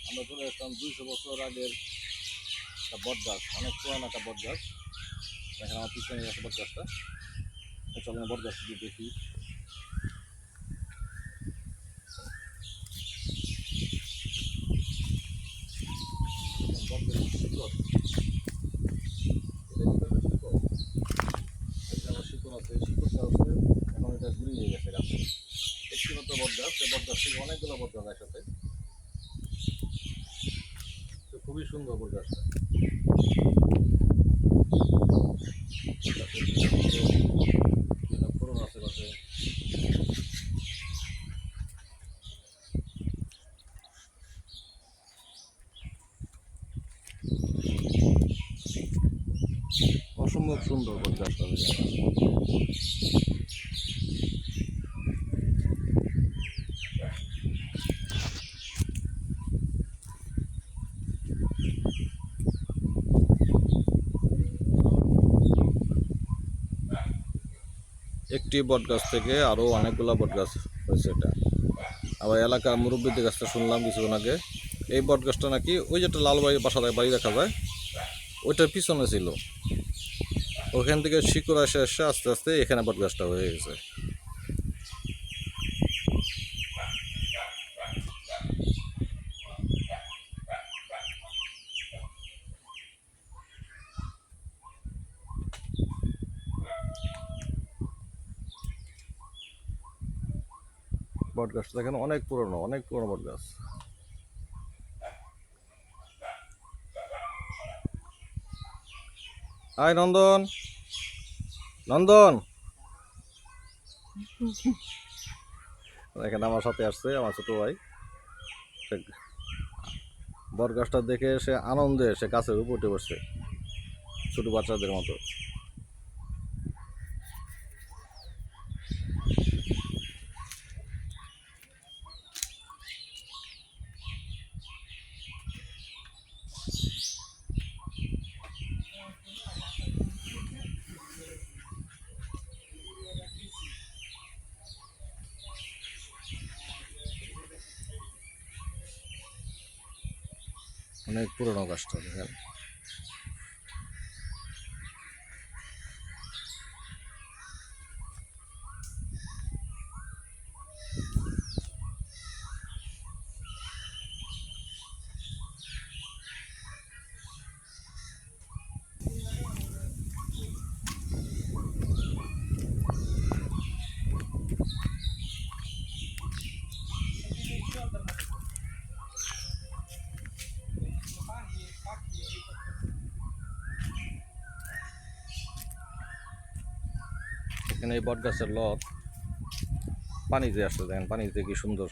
আমরা চলে আসলাম 200 বছর আগের একটা বট গাছ, অনেক পুরানো একটা বট গাছ। দেখেন আমার পিছনে আছে বট গাছটা। চলেন বট গাছটা দিয়ে দেখি। বট গাছের শিকড়, শিকড় আছে, শিকড়টা হচ্ছে এখন এটা গুঁড়িয়ে গেছে গাছে। একটি মাত্র বট গাছ, সেই বট গাছ থেকে অনেকগুলো বট গাছ একসাথে। খুবই সুন্দর বট গাছটা। পুরনো আছে গাছে। অসম্ভব সুন্দর বট গাছটা। একটি বট গাছ থেকে আরও অনেকগুলো বট গাছ হয়েছে এটা। আবার এলাকার মুরব্বীদের গাছটা শুনলাম কিছুক্ষণ আগে, এই বট গাছটা নাকি ওই যেটা লাল বাড়ি দেখা যায় ওইটার পিছনে ছিল। ওখান থেকে শিকড় এসে এসে আস্তে আস্তে এখানে বট গাছটা হয়ে গেছে। বট গাছটা দেখেন অনেক পুরনো বট গাছ। হাই নন্দন, নন্দন দেখেন আমার সাথে আসছে আমার ছোট ভাই। বট গাছটা দেখে সে আনন্দে সে গাছের উপর উঠে বসছে ছোট বাচ্চাদের মতো। অনেক পুরনো গাছটা দেখেন। এখানে এই বট গাছের লত পানিতে আসছে, দেখেন পানিতে কি সুন্দর